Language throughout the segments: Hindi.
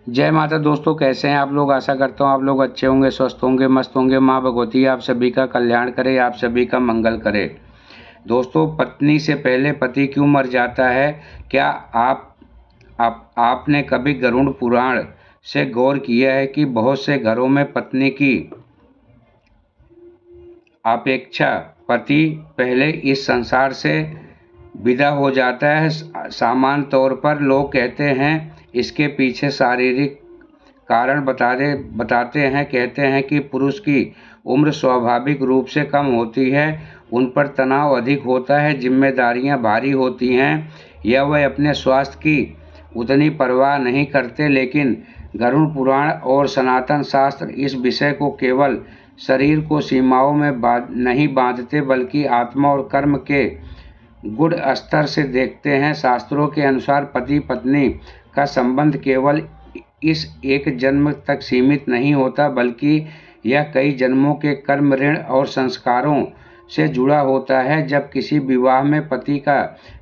जय माता दोस्तों, कैसे हैं आप लोग। आशा करता हूँ आप लोग अच्छे होंगे, स्वस्थ होंगे, मस्त होंगे। माँ भगवती आप सभी का कल्याण करे, आप सभी का मंगल करे। दोस्तों, पत्नी से पहले पति क्यों मर जाता है? क्या आपने कभी गरुड़ पुराण से गौर किया है कि बहुत से घरों में पत्नी की अपेक्षा पति पहले इस संसार से विदा हो जाता है। सामान्य तौर पर लोग कहते हैं इसके पीछे शारीरिक कारण बताते हैं। कहते हैं कि पुरुष की उम्र स्वाभाविक रूप से कम होती है, उन पर तनाव अधिक होता है, जिम्मेदारियां भारी होती हैं, या वह अपने स्वास्थ्य की उतनी परवाह नहीं करते। लेकिन गरुड़ पुराण और सनातन शास्त्र इस विषय को केवल शरीर को सीमाओं में नहीं बांधते, बल्कि आत्मा और कर्म के गुण स्तर से देखते हैं। शास्त्रों के अनुसार पति पत्नी का संबंध केवल इस एक जन्म तक सीमित नहीं होता, बल्कि यह कई जन्मों के कर्म, ऋण और संस्कारों से जुड़ा होता है। जब किसी विवाह में पति का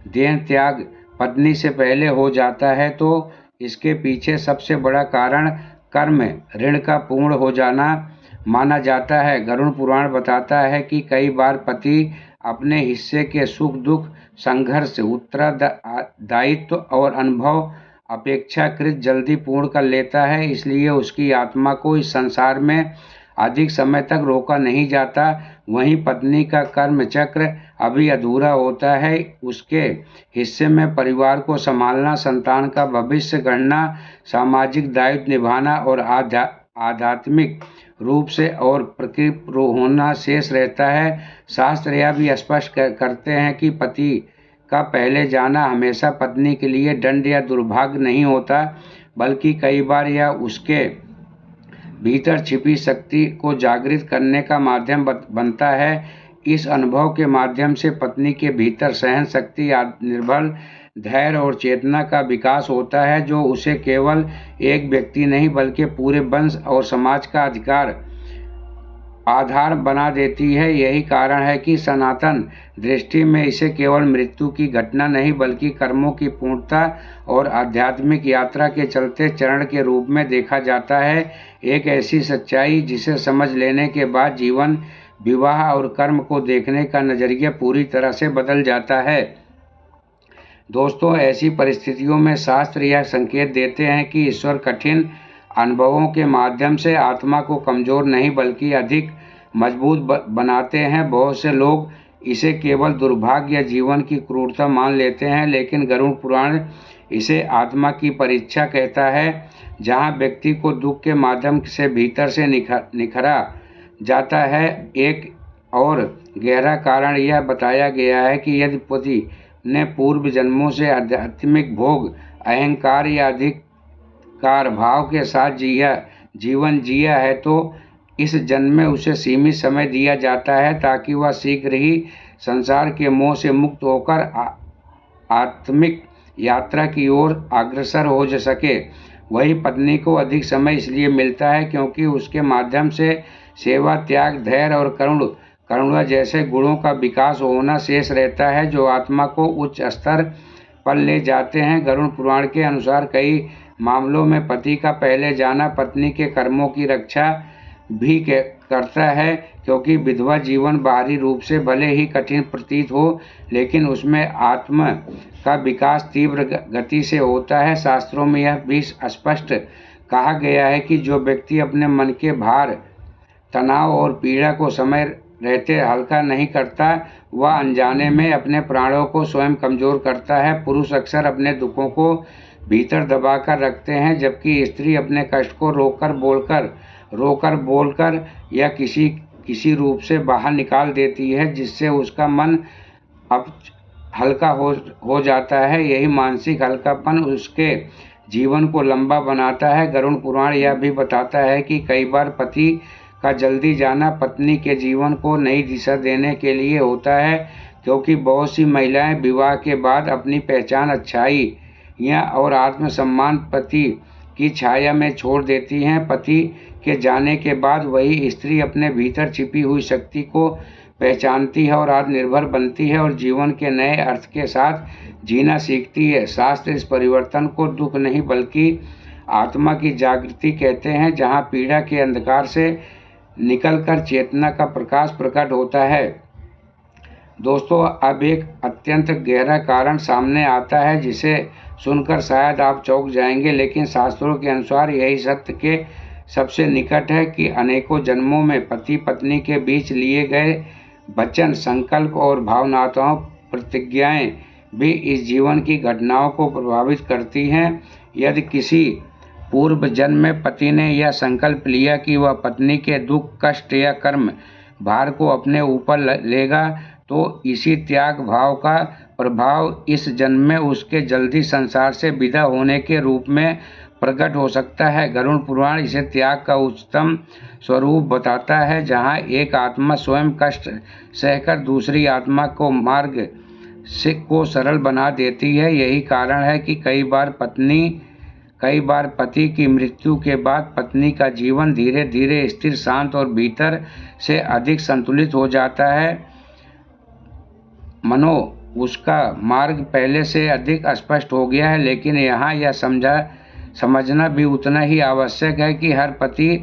देह त्याग पत्नी से पहले हो जाता है, तो इसके पीछे सबसे बड़ा कारण कर्म ऋण का पूर्ण हो जाना माना जाता है। गरुड़ पुराण बताता है कि कई बार पति अपने हिस्से के सुख दुख, संघर्ष, उत्तरदायित्व और अनुभव अपेक्षाकृत जल्दी पूर्ण कर लेता है, इसलिए उसकी आत्मा को इस संसार में अधिक समय तक रोका नहीं जाता। वहीं पत्नी का कर्म चक्र अभी अधूरा होता है। उसके हिस्से में परिवार को संभालना, संतान का भविष्य गढ़ना, सामाजिक दायित्व निभाना और आध्यात्मिक रूप से और प्रकृति होना शेष रहता है। शास्त्र यह भी स्पष्ट करते हैं कि पति का पहले जाना हमेशा पत्नी के लिए दंड या दुर्भाग्य नहीं होता, बल्कि कई बार यह उसके भीतर छिपी शक्ति को जागृत करने का माध्यम बनता है। इस अनुभव के माध्यम से पत्नी के भीतर सहन शक्ति, आत्मनिर्भर धैर्य और चेतना का विकास होता है, जो उसे केवल एक व्यक्ति नहीं बल्कि पूरे वंश और समाज का आधार बना देती है। यही कारण है कि सनातन दृष्टि में इसे केवल मृत्यु की घटना नहीं, बल्कि कर्मों की पूर्णता और आध्यात्मिक यात्रा के चलते चरण के रूप में देखा जाता है। एक ऐसी सच्चाई जिसे समझ लेने के बाद जीवन, विवाह और कर्म को देखने का नजरिया पूरी तरह से बदल जाता है। दोस्तों, ऐसी परिस्थितियों में शास्त्र यह संकेत देते हैं कि ईश्वर कठिन अनुभवों के माध्यम से आत्मा को कमजोर नहीं बल्कि अधिक मजबूत बनाते हैं। बहुत से लोग इसे केवल दुर्भाग्य या जीवन की क्रूरता मान लेते हैं, लेकिन गरुड़ पुराण इसे आत्मा की परीक्षा कहता है, जहां व्यक्ति को दुख के माध्यम से भीतर से निखरा जाता है। एक और गहरा कारण यह बताया गया है कि यदि पति ने पूर्व जन्मों से आध्यात्मिक भोग, अहंकार या अधिकार भाव के साथ जीवन जिया है, तो इस जन्म में उसे सीमित समय दिया जाता है, ताकि वह शीघ्र ही संसार के मोह से मुक्त होकर आत्मिक यात्रा की ओर अग्रसर हो सके। वही पत्नी को अधिक समय इसलिए मिलता है क्योंकि उसके माध्यम से सेवा, त्याग, धैर्य और करुणा जैसे गुणों का विकास होना शेष रहता है, जो आत्मा को उच्च स्तर पर ले जाते हैं। गरुड़ पुराण के अनुसार कई मामलों में पति का पहले जाना पत्नी के कर्मों की रक्षा भी करता है, क्योंकि विधवा जीवन बाहरी रूप से भले ही कठिन प्रतीत हो, लेकिन उसमें आत्मा का विकास तीव्र गति से होता है। शास्त्रों में यह भी स्पष्ट कहा गया है कि जो व्यक्ति अपने मन के भार, तनाव और पीड़ा को समय रहते हल्का नहीं करता, वह अनजाने में अपने प्राणों को स्वयं कमजोर करता है। पुरुष अक्सर अपने दुखों को भीतर दबाकर रखते हैं, जबकि स्त्री अपने कष्ट को रोकर बोलकर या किसी रूप से बाहर निकाल देती है, जिससे उसका मन अब हल्का हो जाता है। यही मानसिक हल्कापन उसके जीवन को लंबा बनाता है। गरुड़ पुराण यह भी बताता है कि कई बार पति का जल्दी जाना पत्नी के जीवन को नई दिशा देने के लिए होता है, क्योंकि बहुत सी महिलाएं विवाह के बाद अपनी पहचान, अच्छाई और आत्मसम्मान पति की छाया में छोड़ देती हैं। पति के जाने के बाद वही स्त्री अपने भीतर छिपी हुई शक्ति को पहचानती है और आत्मनिर्भर बनती है और जीवन के नए अर्थ के साथ जीना सीखती है। शास्त्र इस परिवर्तन को दुख नहीं बल्कि आत्मा की जागृति कहते हैं, जहाँ पीड़ा के अंधकार से निकलकर चेतना का प्रकाश प्रकट होता है। दोस्तों, अब एक अत्यंत गहरा कारण सामने आता है जिसे सुनकर शायद आप चौंक जाएंगे, लेकिन शास्त्रों के अनुसार यही सत्य के सबसे निकट है कि अनेकों जन्मों में पति पत्नी के बीच लिए गए वचन, संकल्प और भावनात्मक प्रतिज्ञाएं भी इस जीवन की घटनाओं को प्रभावित करती हैं। यदि किसी पूर्व जन्म में पति ने यह संकल्प लिया कि वह पत्नी के दुख, कष्ट या कर्म भार को अपने ऊपर लेगा, तो इसी त्याग भाव का प्रभाव इस जन्म में उसके जल्दी संसार से विदा होने के रूप में प्रकट हो सकता है। गरुड़ पुराण इसे त्याग का उच्चतम स्वरूप बताता है, जहाँ एक आत्मा स्वयं कष्ट सहकर दूसरी आत्मा को मार्ग से को सरल बना देती है। यही कारण है कि कई बार पति की मृत्यु के बाद पत्नी का जीवन धीरे धीरे स्थिर, शांत और भीतर से अधिक संतुलित हो जाता है। मनो उसका मार्ग पहले से अधिक स्पष्ट हो गया है। लेकिन यहाँ यह समझना भी उतना ही आवश्यक है कि हर पति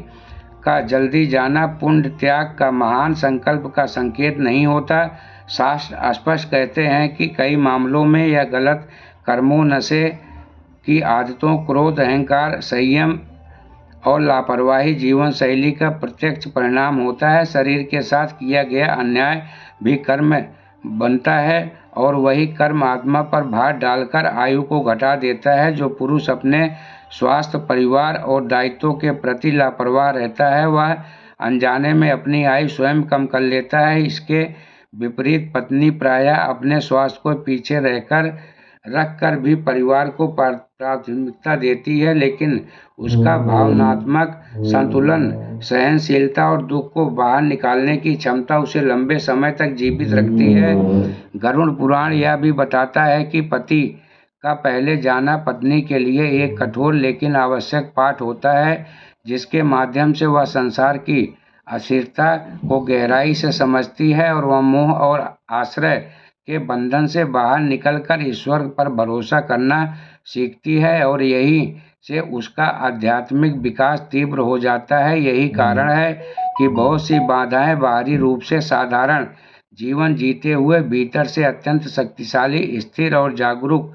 का जल्दी जाना पुण्य त्याग का महान संकल्प का संकेत नहीं होता। शास्त्र स्पष्ट कहते हैं कि कई मामलों में यह गलत कर्मों, नशे की आदतों, क्रोध, अहंकार, संयम और लापरवाही जीवन शैली का प्रत्यक्ष परिणाम होता है। शरीर के साथ किया गया अन्याय भी कर्म बनता है और वही कर्म आत्मा पर भार डालकर आयु को घटा देता है। जो पुरुष अपने स्वास्थ्य, परिवार और दायित्वों के प्रति लापरवाह रहता है, वह अनजाने में अपनी आयु स्वयं कम कर लेता है। इसके विपरीत पत्नी प्रायः अपने स्वास्थ्य को पीछे रखकर भी परिवार को प्राथमिकता देती है, लेकिन उसका भावनात्मक संतुलन, सहनशीलता और दुख को बाहर निकालने की क्षमता उसे लंबे समय तक जीवित रखती है। गरुड़ पुराण यह भी बताता है कि पति का पहले जाना पत्नी के लिए एक कठोर लेकिन आवश्यक पाठ होता है, जिसके माध्यम से वह संसार की अस्थिरता को गहराई से समझती है और वह मोह और आश्रय के बंधन से बाहर निकलकर ईश्वर पर भरोसा करना सीखती है, और यही से उसका आध्यात्मिक विकास तीव्र हो जाता है। यही कारण है कि बहुत सी बाधाएं बाहरी रूप से साधारण जीवन जीते हुए भीतर से अत्यंत शक्तिशाली, स्थिर और जागरूक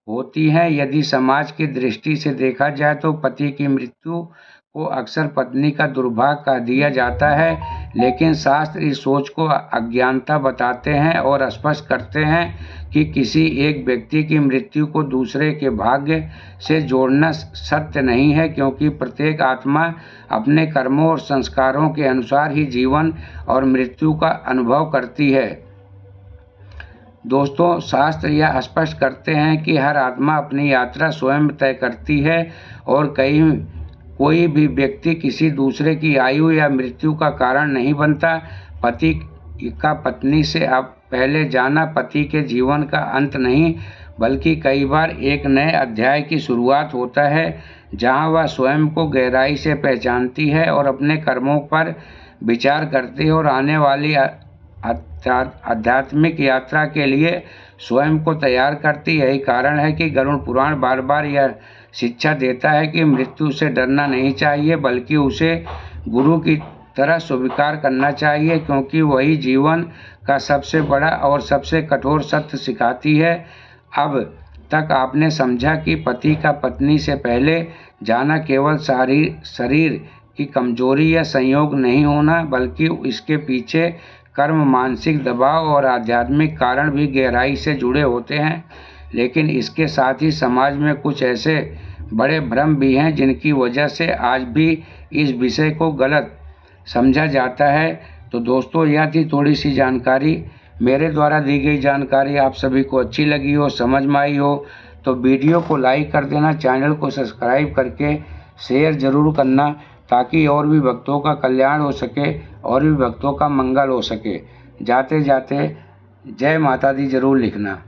होती हैं। यदि समाज की दृष्टि से देखा जाए तो पति की मृत्यु को अक्सर पत्नी का दुर्भाग्य कह दिया जाता है, लेकिन शास्त्र इस सोच को अज्ञानता बताते हैं और स्पष्ट करते हैं कि किसी एक व्यक्ति की मृत्यु को दूसरे के भाग्य से जोड़ना सत्य नहीं है, क्योंकि प्रत्येक आत्मा अपने कर्मों और संस्कारों के अनुसार ही जीवन और मृत्यु का अनुभव करती है। दोस्तों, शास्त्र यह स्पष्ट करते हैं कि हर आत्मा अपनी यात्रा स्वयं तय करती है और कोई भी व्यक्ति किसी दूसरे की आयु या मृत्यु का कारण नहीं बनता। पति का पत्नी से अब पहले जाना पति के जीवन का अंत नहीं, बल्कि कई बार एक नए अध्याय की शुरुआत होता है, जहां वह स्वयं को गहराई से पहचानती है और अपने कर्मों पर विचार करती है और आने वाली आध्यात्मिक यात्रा के लिए स्वयं को तैयार करती है। यही कारण है कि गरुड़ पुराण बार बार यह शिक्षा देता है कि मृत्यु से डरना नहीं चाहिए, बल्कि उसे गुरु की तरह स्वीकार करना चाहिए, क्योंकि वही जीवन का सबसे बड़ा और सबसे कठोर सत्य सिखाती है। अब तक आपने समझा कि पति का पत्नी से पहले जाना केवल शरीर की कमजोरी या संयोग नहीं होना, बल्कि इसके पीछे कर्म, मानसिक दबाव और आध्यात्मिक कारण भी गहराई से जुड़े होते हैं। लेकिन इसके साथ ही समाज में कुछ ऐसे बड़े भ्रम भी हैं जिनकी वजह से आज भी इस विषय को गलत समझा जाता है। तो दोस्तों, यह थी थोड़ी सी जानकारी। मेरे द्वारा दी गई जानकारी आप सभी को अच्छी लगी हो, समझ में आई हो तो वीडियो को लाइक कर देना, चैनल को सब्सक्राइब करके शेयर ज़रूर करना, ताकि और भी भक्तों का कल्याण हो सके और भी भक्तों का मंगल हो सके। जाते जाते जय माता दी ज़रूर लिखना।